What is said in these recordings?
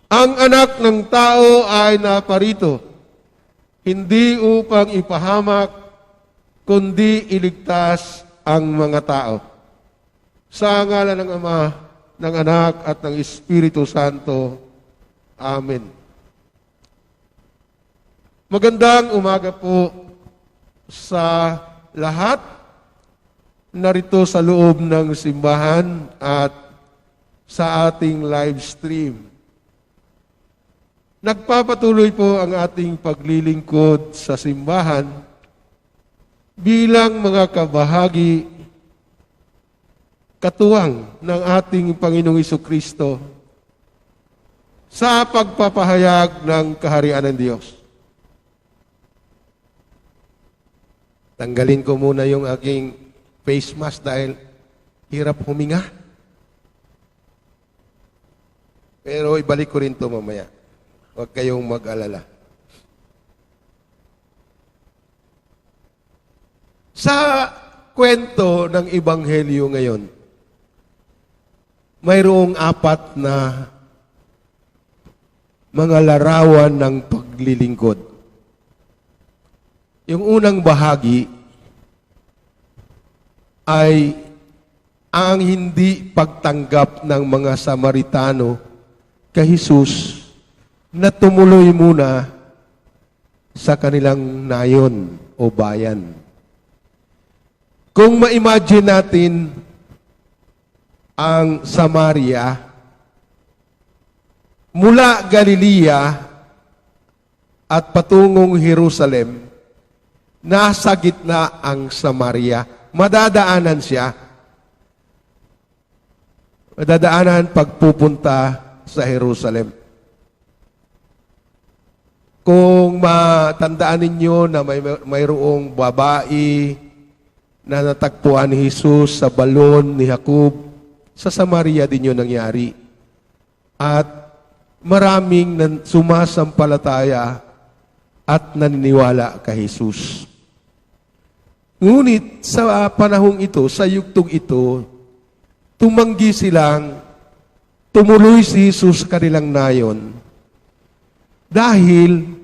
Ang anak ng tao ay naparito, hindi upang ipahamak, kundi iligtas ang mga tao. Sa ngalan ng Ama, ng Anak, at ng Espiritu Santo. Amen. Magandang umaga po sa lahat narito sa loob ng simbahan at sa ating live stream. Nagpapatuloy po ang ating paglilingkod sa simbahan bilang mga kabahagi, katuwang ng ating Panginoong Jesucristo sa pagpapahayag ng kaharian ng Diyos. Tanggalin ko muna yung aking face mask dahil hirap huminga. Pero ibalik ko rin ito mamaya. Huwag kayong mag-alala. Sa kwento ng Ebanghelyo ngayon, mayroong 4 na mga larawan ng paglilingkod. Yung unang bahagi ay ang hindi pagtanggap ng mga Samaritano kay Jesus na tumuloy muna sa kanilang nayon o bayan. Kung ma-imagine natin ang Samaria, mula Galilea at patungong Jerusalem, nasa gitna ang Samaria. Madadaanan siya. Madadaanan pagpupunta sa Jerusalem. Kung matandaan ninyo na mayroong babae na natagpuan ni Jesus sa balon ni Jacob, sa Samaria din yun nangyari. At maraming sumasampalataya at naniniwala kay Jesus. Ngunit sa panahong ito, sa yugtong ito, tumanggi silang tumuloy si Jesus sa kanilang nayon dahil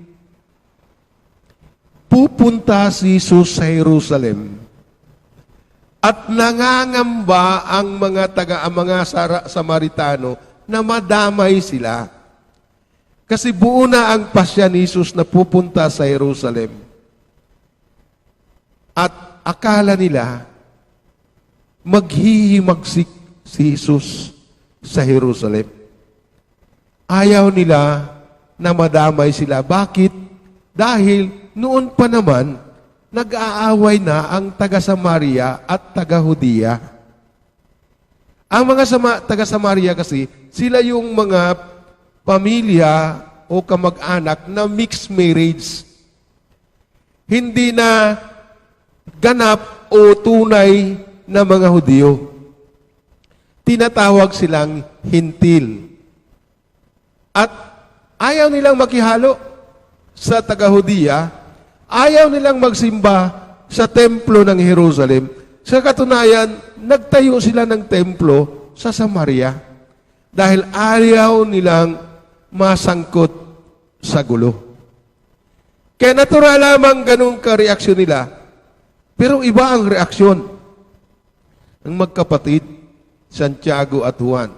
pupunta si Jesus sa Jerusalem at nangangamba ang mga Samaritano na madamay sila. Kasi buo na ang pasya ni Jesus na pupunta sa Jerusalem. At akala nila maghihimagsik si Jesus sa Jerusalem. Ayaw nila na madamay sila. Bakit? Dahil noon pa naman, nag-aaway na ang taga-Samaria at taga-Hudiya. Ang mga taga-Samaria kasi, sila yung mga pamilya o kamag-anak na mixed marriage. Hindi na ganap o tunay na mga Hudyo. Tinatawag silang hintil. At ayaw nilang makihalo sa taga-Hudiya, ayaw nilang magsimba sa templo ng Jerusalem. Sa katunayan, nagtayo sila ng templo sa Samaria dahil ayaw nilang masangkot sa gulo. Kaya natural lamang ganun ka-reaksyon nila. Pero iba ang reaksyon ng magkapatid, Santiago at Juan.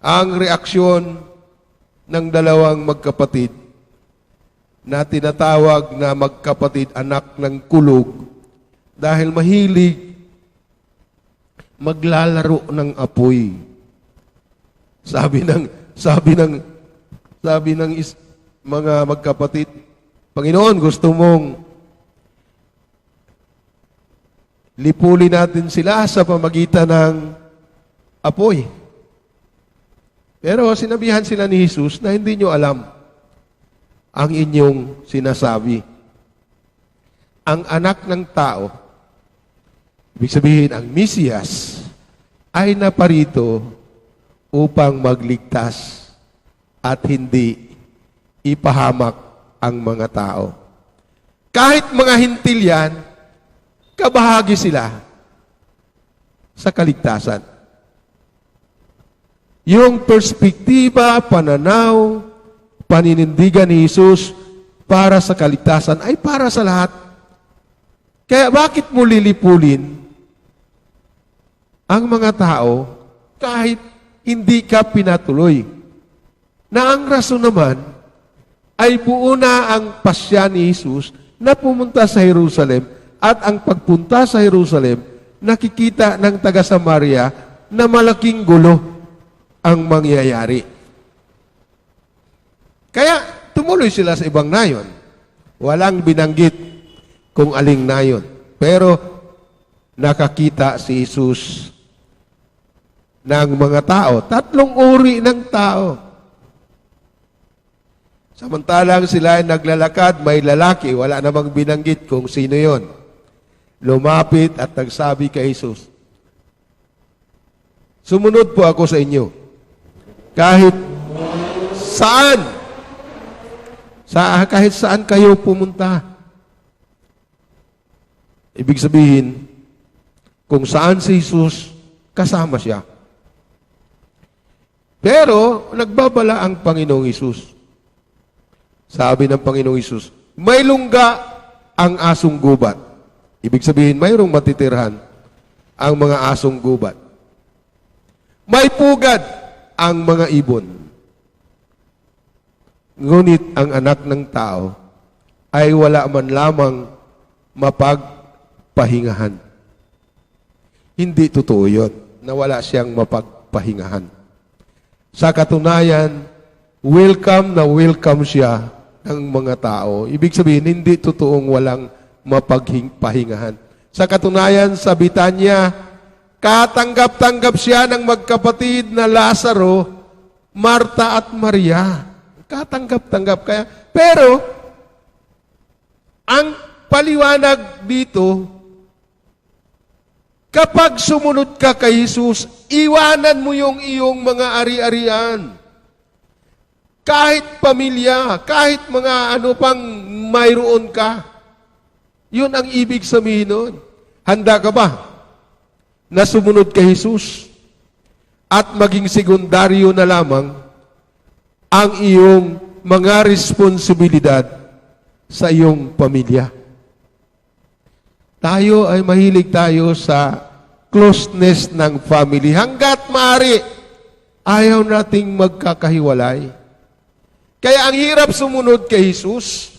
Ang reaksyon ng dalawang magkapatid na tinatawag na magkapatid anak ng kulog dahil mahilig maglalaro ng apoy. Sabi ng mga magkapatid, Panginoon, gusto mong lipulin natin sila sa pamagitan ng apoy. Pero sinabihan sila ni Jesus na hindi nyo alam ang inyong sinasabi. Ang anak ng tao, ibig sabihin ang Mesiyas, ay naparito upang magligtas at hindi ipahamak ang mga tao. Kahit mga hintil yan, kabahagi sila sa kaligtasan. Yung perspektiba, pananaw, paninindigan ni Jesus para sa kaligtasan ay para sa lahat. Kaya bakit mo lilipulin ang mga tao kahit hindi ka pinatuloy? Na ang rason naman ay buo na ang pasya ni Jesus na pumunta sa Jerusalem, at ang pagpunta sa Jerusalem, nakikita ng taga-Samaria na malaking gulo ang mangyayari. Kaya tumuloy sila sa ibang nayon. Walang binanggit kung aling nayon. Pero nakakita si Jesus ng mga tao. 3 uri ng tao. Samantalang sila ay naglalakad, may lalaki, wala namang binanggit kung sino yon. Lumapit at nagsabi kay Jesus, "Sumunod po ako sa inyo. Kahit saan kayo pumunta." Ibig sabihin, kung saan si Jesus, kasama siya. Pero, nagbabala ang Panginoong Jesus. Sabi ng Panginoong Hesus, may lungga ang asong gubat. Ibig sabihin, mayroong matitirhan ang mga asong gubat. May pugad ang mga ibon. Ngunit ang anak ng tao ay wala man lamang mapagpahingahan. Hindi totoo yun, na wala siyang mapagpahingahan. Sa katunayan, welcome na welcome siya ng mga tao. Ibig sabihin, hindi totoong walang mapagpahingahan. Sa katunayan, sa Bitanya, katanggap-tanggap siya ng magkapatid na Lazaro, Marta at Maria. Katanggap-tanggap kaya. Pero, ang paliwanag dito, kapag sumunod ka kay Jesus, iwanan mo yung iyong mga ari-arian. Kahit pamilya, kahit mga ano pang mayroon ka. Yun ang ibig sabihin nun. Handa ka ba na sumunod kay Jesus at maging sekundaryo na lamang ang iyong mga responsibilidad sa iyong pamilya? Tayo ay mahilig tayo sa closeness ng family. Hanggat maaari, ayaw nating magkakahiwalay. Kaya ang hirap sumunod kay Jesus,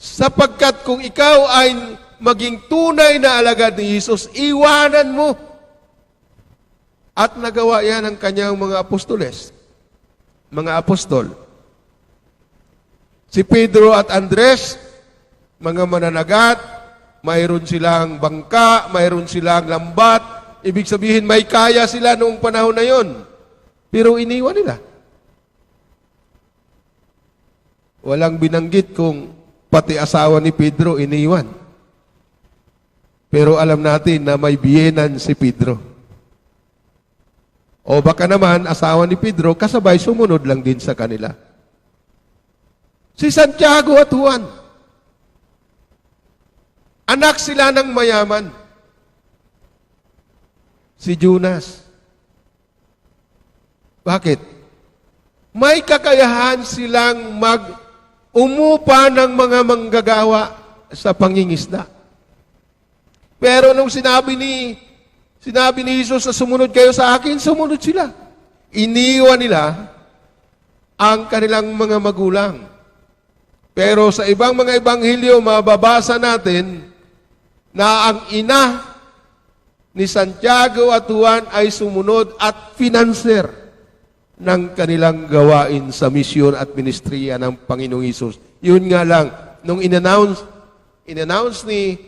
sapagkat kung ikaw ay maging tunay na alagad ni Jesus, iwanan mo. At nagawa yan ng kanyang mga apostoles, mga apostol. Si Pedro at Andres, mga mananagat, mayroon silang bangka, mayroon silang lambat. Ibig sabihin, may kaya sila noong panahon na yon. Pero iniwan nila. Walang binanggit kung pati asawa ni Pedro iniwan. Pero alam natin na may biyenan si Pedro. O baka naman, asawa ni Pedro, kasabay sumunod lang din sa kanila. Si Santiago at Juan. Anak sila ng mayaman. Si Jonas. Bakit? May kakayahan silang umupa ng mga manggagawa sa pangingisda. Pero nung sinabi ni Jesus na sumunod kayo sa akin, sumunod sila. Iniwan nila ang kanilang mga magulang. Pero sa ibang mga ebanghilyo, mababasa natin na ang ina ni Santiago at Juan ay sumunod at finanser ng kanilang gawain sa misyon at ministriya ng Panginoong Hesus. Yun nga lang, nung in-announce ni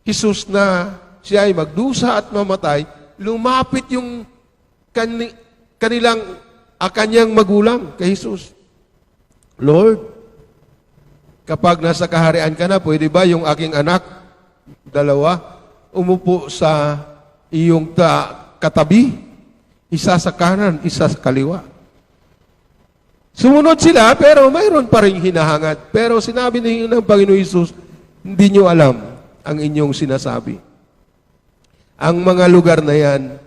Jesus na siya ay magdusa at mamatay, lumapit yung kanyang magulang kay Jesus. Lord, kapag nasa kaharian ka na, pwede ba yung aking anak, 2, umupo sa iyong katabi? Isa sa kanan, isa sa kaliwa. Sumunod sila, pero mayroon pa rin hinahangad. Pero sinabi ng Panginoon Hesus, hindi nyo alam ang inyong sinasabi. Ang mga lugar na yan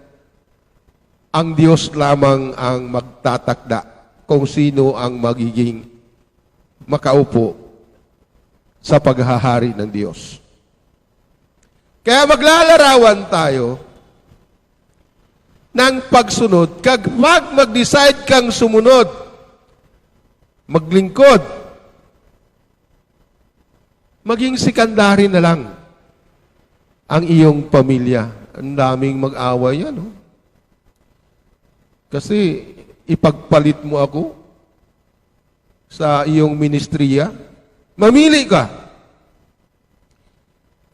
ang Diyos lamang ang magtatakda kung sino ang magiging makaupo sa paghahari ng Diyos. Kaya maglalarawan tayo ng pagsunod. Kapag mag-decide kang sumunod, maglingkod, maging sekundary na lang ang iyong pamilya. Ang daming mag-away yan. Oh. Kasi ipagpalit mo ako sa iyong ministriya. Mamili ka.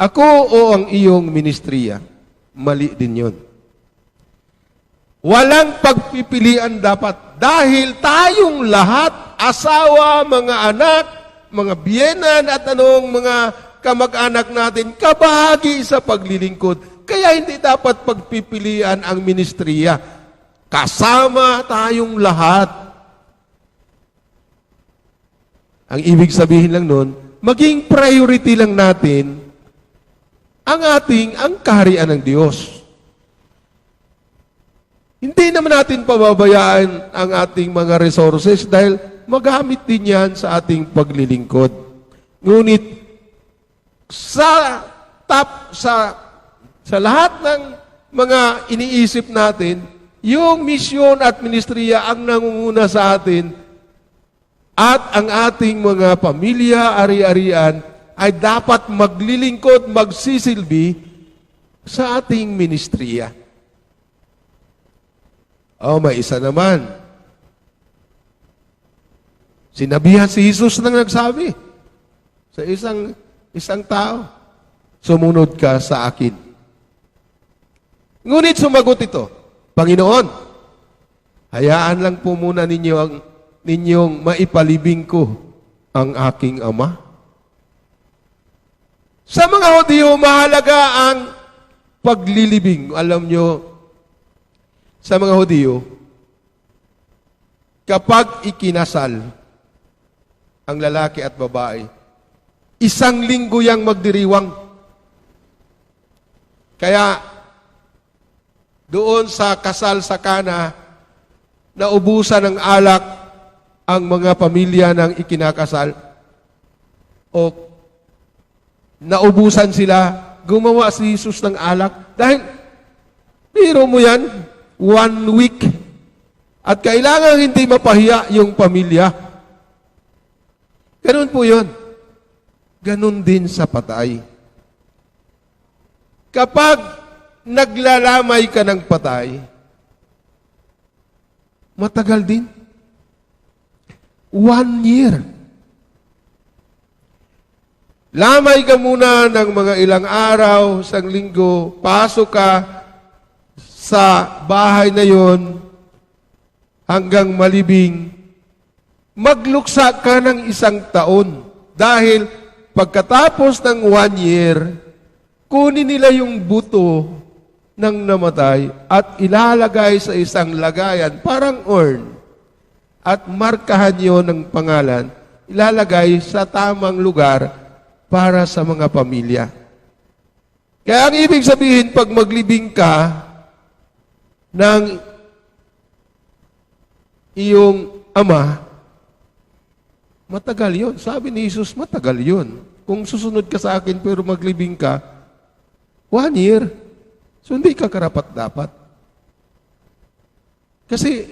Ako o ang iyong ministriya. Mali din yun. Walang pagpipilian dapat. Dahil tayong lahat, asawa, mga anak, mga biyenan at anong mga kamag-anak natin, kabahagi sa paglilingkod. Kaya hindi dapat pagpipilian ang ministriya. Kasama tayong lahat. Ang ibig sabihin lang nun, maging priority lang natin ang kaharian ng Diyos. Hindi naman natin pababayaan ang ating mga resources dahil magamit din yan sa ating paglilingkod. Ngunit sa lahat ng mga iniisip natin, yung misyon at ministriya ang nangunguna sa atin at ang ating mga pamilya, ari-arian ay dapat maglilingkod, magsisilbi sa ating ministriya. May isa naman. Sinabihan si Jesus nang nagsabi sa isang tao, sumunod ka sa akin. Ngunit sumagot ito, Panginoon, hayaan lang po muna ninyong maipalibing ko ang aking ama. Sa mga Hudyo, mahalaga ang paglilibing. Alam nyo, sa mga Hudyo, kapag ikinasal ang lalaki at babae, 1 linggo yang magdiriwang. Kaya, doon sa kasal sa Kana, naubusan ng alak ang mga pamilya ng ikinakasal. O naubusan sila, gumawa si Jesus ng alak. Dahil, biro mo yan, 1 week. At kailangan hindi mapahiya yung pamilya. Ganun po yun. Ganun din sa patay. Kapag naglalamay ka ng patay, matagal din. 1 year. Lamay ka muna ng mga ilang araw, 1 linggo, pasok ka sa bahay na yon hanggang malibing, magluksa ka ng 1 taon. Dahil pagkatapos ng 1 year, kunin nila yung buto ng namatay at ilalagay sa isang lagayan, parang urn, at markahan yon ng pangalan, ilalagay sa tamang lugar para sa mga pamilya. Kaya ang ibig sabihin, pag maglibing ka ng iyong ama, matagal yon. Sabi ni Jesus, matagal yon. Kung susunod ka sa akin pero maglibing ka, 1 year. So, hindi ka karapat-dapat. Kasi,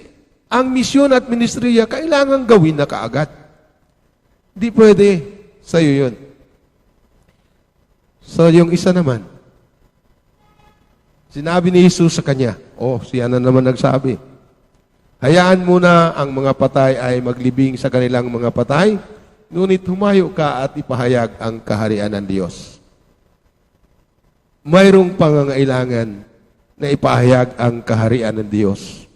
ang misyon at ministriya, kailangan gawin na kaagad. Hindi pwede sa'yo yun. So, yung isa naman, sinabi ni Jesus sa kanya, siya na naman nagsabi, hayaan muna ang mga patay ay maglibing sa kanilang mga patay, ngunit humayo ka at ipahayag ang kaharian ng Diyos. Mayroong pangangailangan na ipahayag ang kaharian ng Diyos.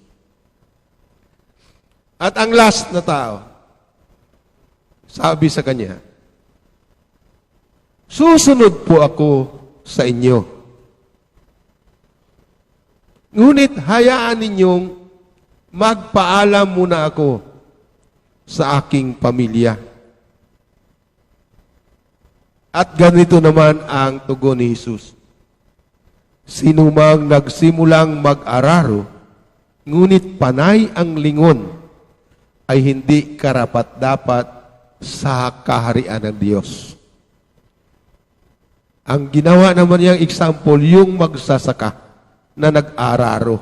At ang last na tao, sabi sa kanya, susunod po ako sa inyo. Ngunit hayaan ninyong magpaalam muna ako sa aking pamilya. At ganito naman ang tugon ni Jesus. Sino mang nagsimulang mag-araro ngunit panay ang lingon ay hindi karapat-dapat sa kaharian ng Diyos. Ang ginawa naman niyang example, yung magsasaka na nag-araro.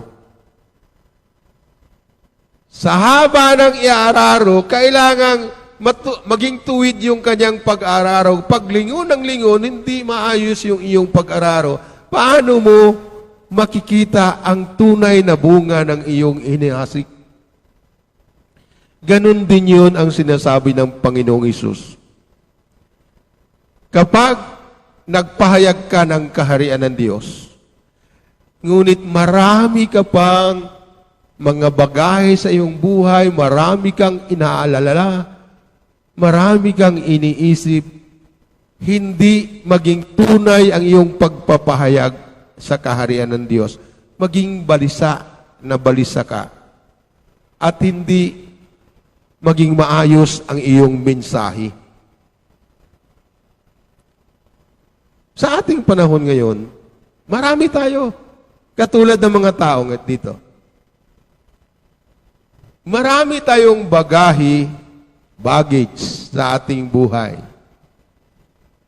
Sa haba ng iararo, kailangang maging tuwid yung kanyang pag-araro. Pag lingon ng lingon, hindi maayos yung iyong pag-araro. Paano mo makikita ang tunay na bunga ng iyong inihasik? Ganon din yun ang sinasabi ng Panginoong Hesus. Kapag nagpahayag ka ng kaharian ng Diyos, ngunit marami ka pang mga bagay sa iyong buhay, marami kang inaalala, marami kang iniisip, hindi maging tunay ang iyong pagpapahayag sa kaharian ng Diyos. Maging balisa na balisa ka. At hindi maging maayos ang iyong mensahe. Sa ating panahon ngayon, marami tayo, katulad ng mga tao dito. Marami tayong baggage sa ating buhay.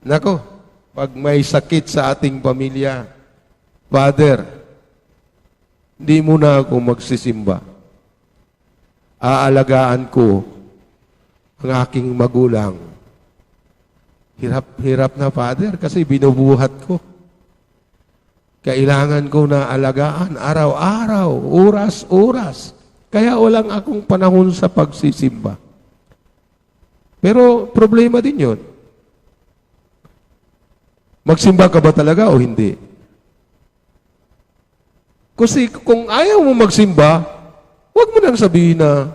Nako, pag may sakit sa ating pamilya, Father, hindi muna ako magsisimba. Aalagaan ko ang aking magulang. Hirap na, Father, kasi binubuhat ko. Kailangan ko na alagaan araw-araw, oras-oras. Kaya walang akong panahon sa pagsisimba. Pero problema din yun. Magsimba ka ba talaga o hindi? Kasi kung ayaw mo magsimba, huwag mo nang sabihin na,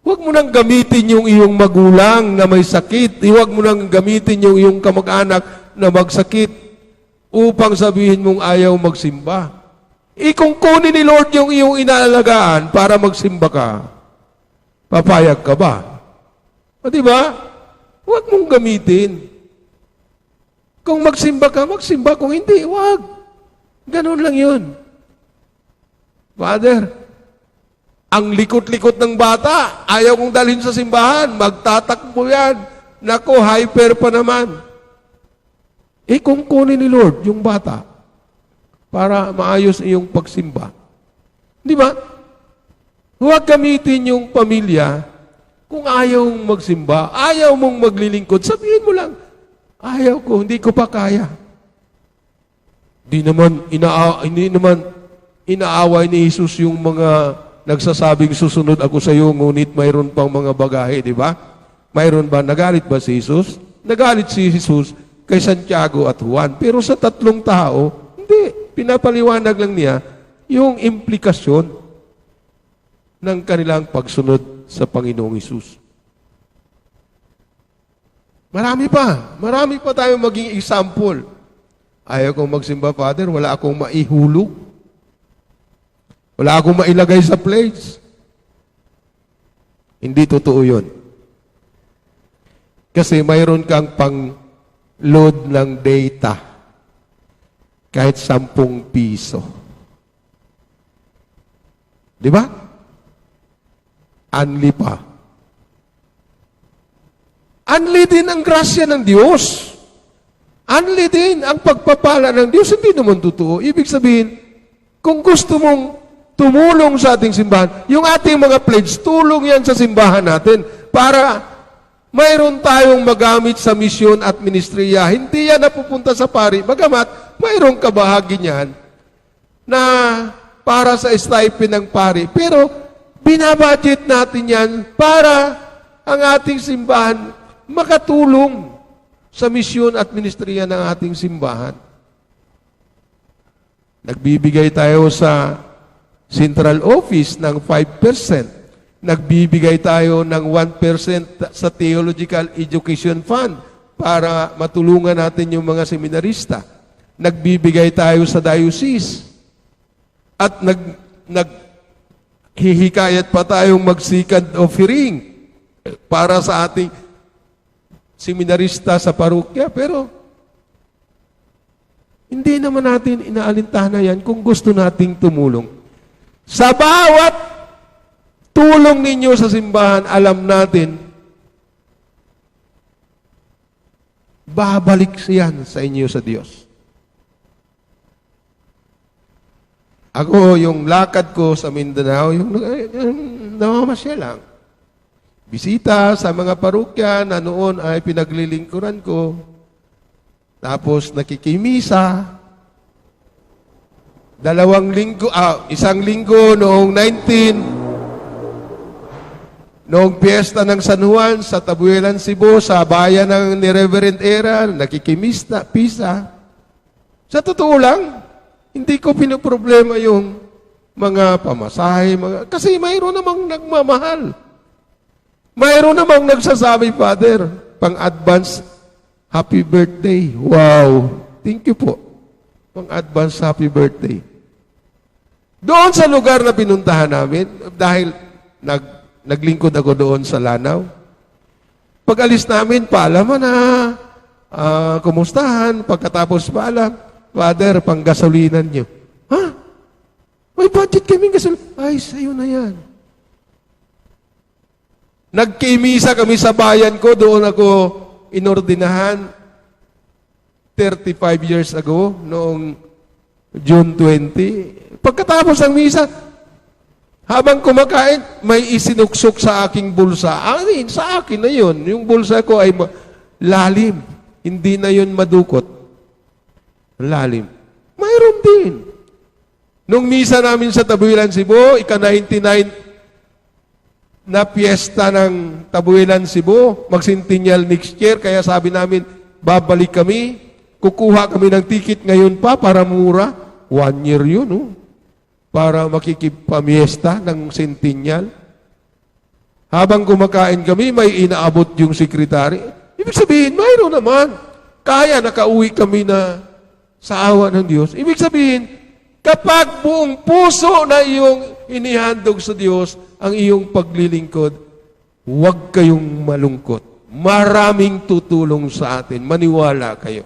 huwag mo nang gamitin yung iyong magulang na may sakit, huwag mo nang gamitin yung iyong kamag-anak na magsakit upang sabihin mong ayaw magsimba. Kung kunin ni Lord yung iyong inaalagaan para magsimba ka, papayag ka ba? O diba? Huwag mong gamitin. Kung magsimba ka, magsimba. Kung hindi, huwag. Ganun lang yun. Father, ang likot-likot ng bata, ayaw kong dalhin sa simbahan, magtatakbo yan. Nako, hyper pa naman. Kung kunin ni Lord yung bata para maayos iyong pagsimba. Di ba? Huwag gamitin yung pamilya kung ayaw mong magsimba, ayaw mong maglilingkod, sabihin mo lang, ayaw ko, hindi ko pa kaya. Hindi naman inaaway ni Jesus yung mga nagsasabing susunod ako sa iyo, ngunit mayroon pang mga bagahe, di ba? Mayroon ba? Nagalit ba si Jesus? Nagalit si Jesus kay Santiago at Juan. Pero sa tatlong tao, hindi. Pinapaliwanag lang niya yung implikasyon ng kanilang pagsunod sa Panginoong Hesus. Marami pa tayong maging example. Ayaw kong magsimba, Father, wala akong maihulog. Wala akong mailagay sa plates. Hindi totoo yun. Kasi mayroon kang pang-load ng data kahit 10 piso. Di ba? Unli pa. Unli din ang grasya ng Diyos. Unli din ang pagpapala ng Diyos. Hindi naman totoo. Ibig sabihin, kung gusto mong tumulong sa ating simbahan, yung ating mga pledge, tulong yan sa simbahan natin para mayroon tayong magamit sa misyon at ministriya. Hindi yan napupunta sa pari. Bagamat, mayroong kabahagi niyan na para sa stipend ng pari. Pero, binabudget natin yan para ang ating simbahan makatulong sa misyon at ministriya ng ating simbahan. Nagbibigay tayo sa Central Office ng 5%. Nagbibigay tayo ng 1% sa Theological Education Fund para matulungan natin yung mga seminarista. Nagbibigay tayo sa diocese. At naghihikayat pa tayong mag-second offering para sa ating seminarista sa parokya. Pero hindi naman natin inaalintana yan kung gusto nating tumulong. Sa bawat tulong ninyo sa simbahan, alam natin, babalik siyan sa inyo sa Diyos. Ako, yung lakad ko sa Mindanao, yung namamasya lang. Bisita sa mga parokya na noon ay pinaglilingkuran ko. Tapos nakikimisa. Isang linggo noong noong piyesta ng San Juan sa Tabuelan, Cebu, sa bayan ng ni Reverend Era, pisa. Sa totoo lang, hindi ko pinoproblema yung mga pamasahe, kasi mayroon namang nagmamahal. Mayroon namang nagsasabi, Father, pang-advance, happy birthday. Wow! Thank you po. Pang-advance, happy birthday. Doon sa lugar na pinuntahan namin, dahil naglingkod ako doon sa Lanao, pag-alis namin, paalaman na, kumustahan, pagkatapos paalam, Father, pang-gasolinan nyo. Ha? May budget kaming gasolinan. Ay, sa'yo na yan. Nagkimisa kami sa bayan ko, doon ako inordinahan 35 years ago, noong June 20. Pagkatapos ng misa, habang kumakain, may isinuksok sa aking bulsa. Sa akin na yun. Yung bulsa ko ay lalim. Hindi na yun madukot. Lalim. Mayroon din. Nung misa namin sa Tabuelan, Cebu, ika-99 na piyesta ng Tabuelan, Cebu, magsintinyal next year, kaya sabi namin, babalik kami, kukuha kami ng ticket ngayon pa para mura. 1 year yun, no? Para makikipamiesta ng sintinyal. Habang kumakain kami, may inaabot yung sekretary. Ibig sabihin, mayroon naman. Kaya nakauwi kami na sa awa ng Diyos. Ibig sabihin, kapag buong puso na iyong inihandog sa Diyos ang iyong paglilingkod, huwag kayong malungkot. Maraming tutulong sa atin. Maniwala kayo.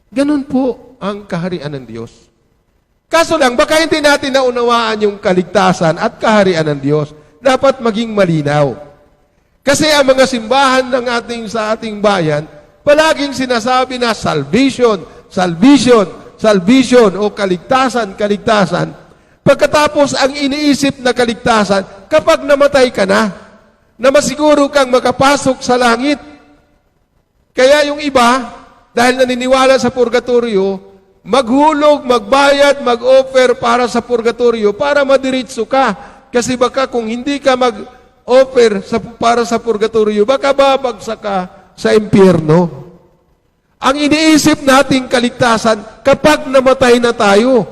Ganun po ang kaharian ng Diyos. Kaso lang, baka hindi natin naunawaan yung kaligtasan at kaharian ng Diyos. Dapat maging malinaw. Kasi ang mga simbahan ng sa ating bayan, palaging sinasabi na salvation, salvation, salvation o kaligtasan, kaligtasan. Pagkatapos ang iniisip na kaligtasan, kapag namatay ka na masiguro kang makapasok sa langit. Kaya yung iba, dahil naniniwala sa purgatorio, maghulog, magbayad, mag-offer para sa purgatorio para madiritso ka. Kasi baka kung hindi ka mag-offer para sa purgatorio, baka babagsak ka sa impyerno. Ang iniisip nating kaligtasan kapag namatay na tayo.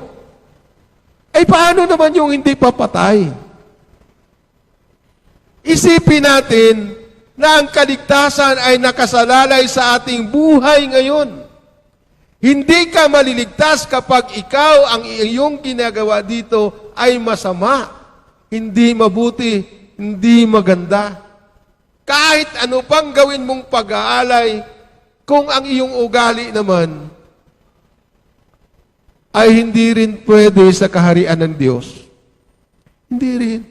Ay paano naman yung hindi papatay? Isipin natin na ang kaligtasan ay nakasalalay sa ating buhay ngayon. Hindi ka maliligtas kapag ikaw ang iyong ginagawa dito ay masama, hindi mabuti, hindi maganda. Kahit ano pang gawin mong pag-aalay, kung ang iyong ugali naman ay hindi rin pwede sa kaharian ng Diyos. Hindi rin.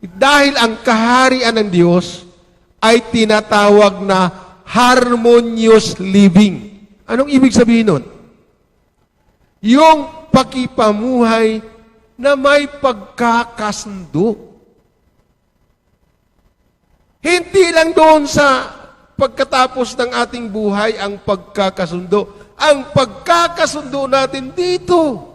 Dahil ang kaharian ng Diyos ay tinatawag na harmonious living. Anong ibig sabihin nun? Yung pakipamuhay na may pagkakasundo. Hindi lang doon sa pagkatapos ng ating buhay ang pagkakasundo. Ang pagkakasundo natin dito.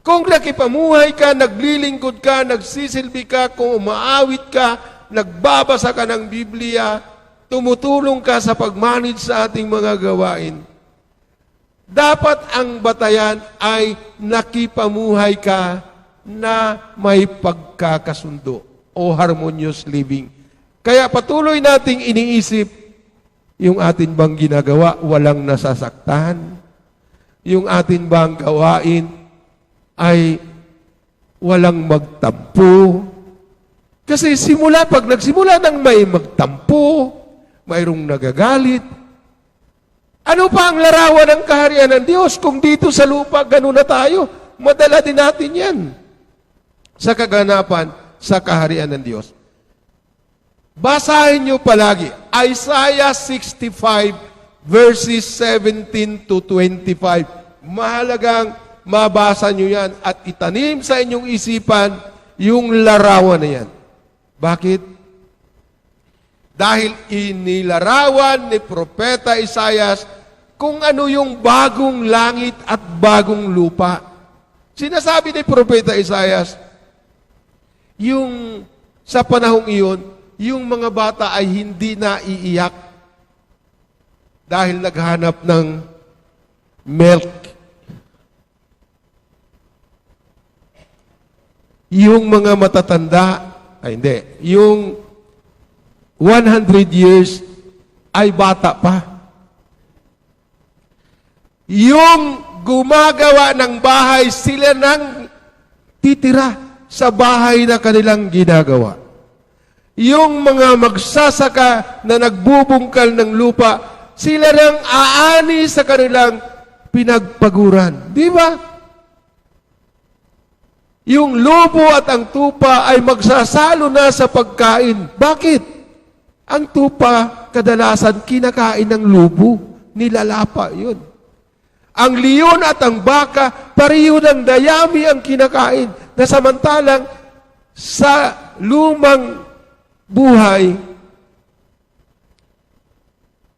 Kung nakipamuhay ka, naglilingkod ka, nagsisilbi ka, kung umaawit ka, nagbabasa ka ng Biblia, tumutulong ka sa pagmanage sa ating mga gawain, dapat ang batayan ay nakipamuhay ka na may pagkakasundo o harmonious living. Kaya patuloy nating iniisip, yung atin bang ginagawa, walang nasasaktan? Yung atin bang gawain ay walang magtampo? Kasi pag nagsimula ng may magtampo, mayroong nagagalit, Ano pa ang larawan ng kaharian ng Diyos kung dito sa lupa ganun na tayo? Madala din natin yan sa kaganapan sa kaharian ng Diyos. Basahin niyo palagi Isaiah 65 verses 17 to 25. Mahalagang mabasa niyo yan at itanim sa inyong isipan yung larawan na yan. Bakit? Dahil inilarawan ni Propeta Isaiah kung ano yung bagong langit at bagong lupa. Sinasabi ni Propeta Isaiah, yung sa panahong iyon, yung mga bata ay hindi na iiyak dahil naghanap ng milk. Yung mga matatanda, ay hindi, yung 100 years ay bata pa. Yung gumagawa ng bahay, sila nang titira sa bahay na kanilang ginagawa. Yung mga magsasaka na nagbubungkal ng lupa, sila nang aani sa kanilang pinagpaguran. Di ba? Yung lobo at ang tupa ay magsasalo na sa pagkain. Bakit? Ang tupa, kadalasan, kinakain ng lobo. Nilalapa yun. Ang leon at ang baka, pareho ng dayami ang kinakain. Na samantalang, sa lumang buhay,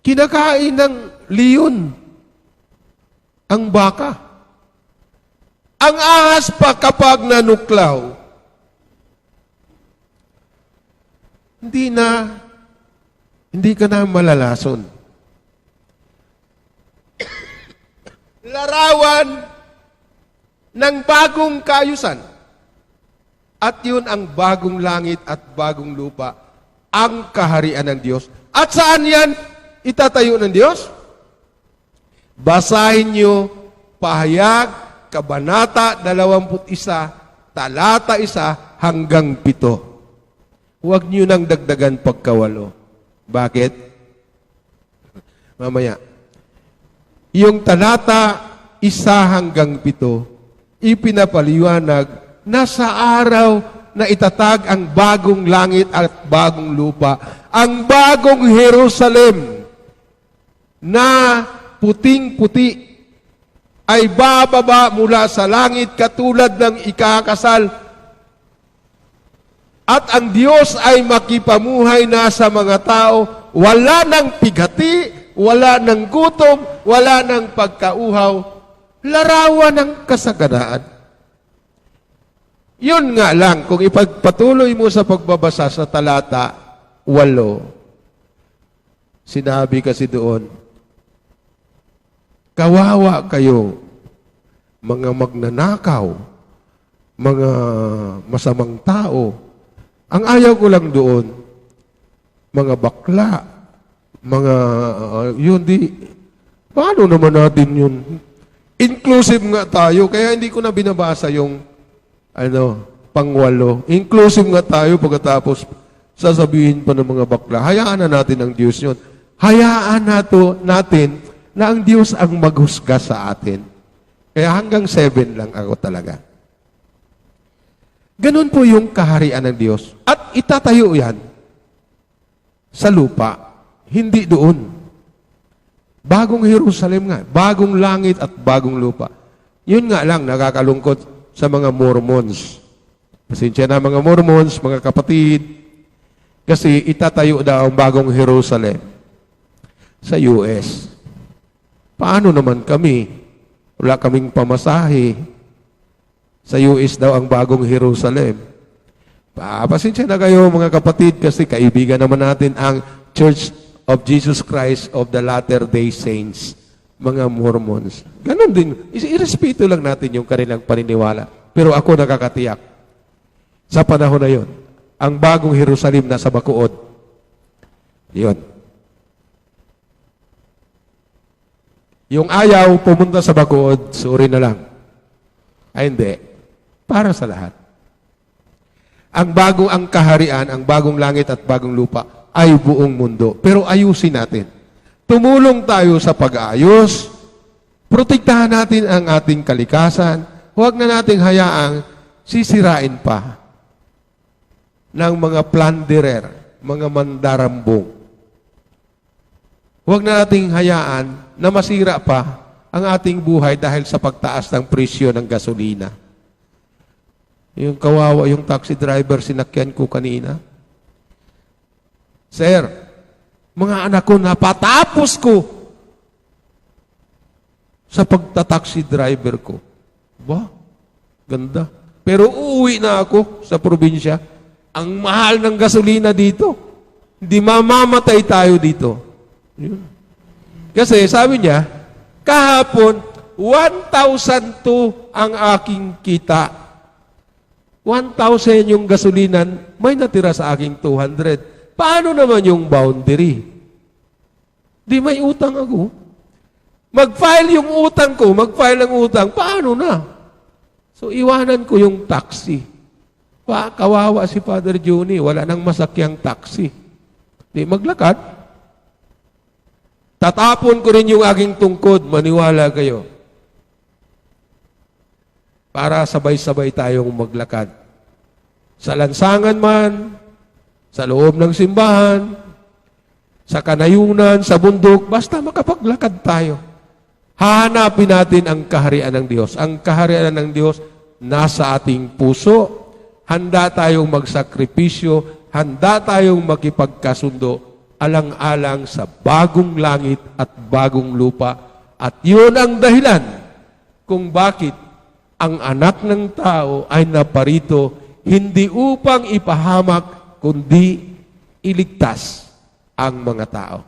kinakain ng leon ang baka. Ang ahas pa kapag nanuklaw, hindi ka na malalason. Larawan ng bagong kaayusan. At yun ang bagong langit at bagong lupa, ang kaharian ng Diyos. At saan yan itatayo ng Diyos? Basahin niyo Pahayag, Kabanata 21, talata 1 hanggang 7. Huwag niyo nang dagdagan pagkawalo. Bakit? Mamaya. Yung talata 1 hanggang 7, ipinapaliwanag na sa araw na itatag ang bagong langit at bagong lupa, ang bagong Jerusalem na puting-puti ay bababa mula sa langit katulad ng ikakasal. At ang Diyos ay makipamuhay na sa mga tao, wala ng pighati, wala ng gutom, wala ng pagkauhaw, larawan ng kasaganaan. Yun nga lang, kung ipagpatuloy mo sa pagbabasa sa talata 8, sinabi kasi doon, kawawa kayo, mga magnanakaw, mga masamang tao. Ang ayaw ko lang doon, mga bakla, mga, yun di, paano naman natin yun? Inclusive nga tayo, kaya hindi ko na binabasa yung pangwalo. Inclusive nga tayo pagkatapos sasabihin pa ng mga bakla. Hayaan na natin ang Diyos yun. Hayaan natin na ang Diyos ang maghusga sa atin. Kaya hanggang 7 lang ako talaga. Ganun po yung kaharian ng Diyos. At itatayo yan sa lupa, hindi doon. Bagong Jerusalem nga, bagong langit at bagong lupa. Yun nga lang, nakakalungkot sa mga Mormons. Pasensya na mga Mormons, mga kapatid, kasi itatayo daw ang bagong Jerusalem sa US. Paano naman kami? Wala kaming pamasahe. Sa US daw ang bagong Jerusalem. Pasensya na kayo mga kapatid, kasi kaibigan naman natin ang Church of Jesus Christ of the Latter-day Saints. Mga Mormons. Ganon din. Irespeto lang natin yung kanilang paniniwala. Pero ako nakakatiyak. Sa panahon na yon, ang bagong Jerusalem na sa Bacood. Yun. Yung ayaw pumunta sa Bacood, sorry na lang. Ay hindi. Para sa lahat. Ang kaharian, ang bagong langit at bagong lupa ay buong mundo. Pero ayusin natin. tumulong tayo sa pag-ayos, protektahan natin ang ating kalikasan, huwag na nating hayaang sisirain pa ng mga plunderer, mga mandarambong. Huwag na nating hayaan na masira pa ang ating buhay dahil sa pagtaas ng presyo ng gasolina. Yung kawawa, yung taxi driver, sinakyan ko kanina. Sir, mga anak ko, napatapos ko sa pagtataxi driver ko. Ba? Ganda. Pero uuwi na ako sa probinsya. Ang mahal ng gasolina dito. Hindi mamamatay tayo dito. Yun. Kasi sabi niya, kahapon, 1,002 ang aking kita. 1,000 yung gasolinan, may natira sa aking 200. Paano naman yung boundary? Di may utang ako. Mag-file yung utang ko, mag-file ang utang, paano na? So, iwanan ko yung taxi. Kawawa si Father Juni, wala nang masakyang taxi. Di maglakad. Tatapon ko rin yung aking tungkod, maniwala kayo. Para sabay-sabay tayong maglakad. Sa lansangan man, sa loob ng simbahan, sa kanayunan, sa bundok, basta makapaglakad tayo. Hahanapin natin ang kaharian ng Diyos. Ang kaharian ng Diyos nasa ating puso. Handa tayong magsakripisyo, handa tayong makipagkasundo, alang-alang sa bagong langit at bagong lupa. At yun ang dahilan kung bakit ang anak ng tao ay naparito hindi upang ipahamak, kundi iligtas ang mga tao.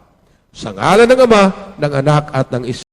Sa ngalan ng Ama, ng Anak at ng Espiritu.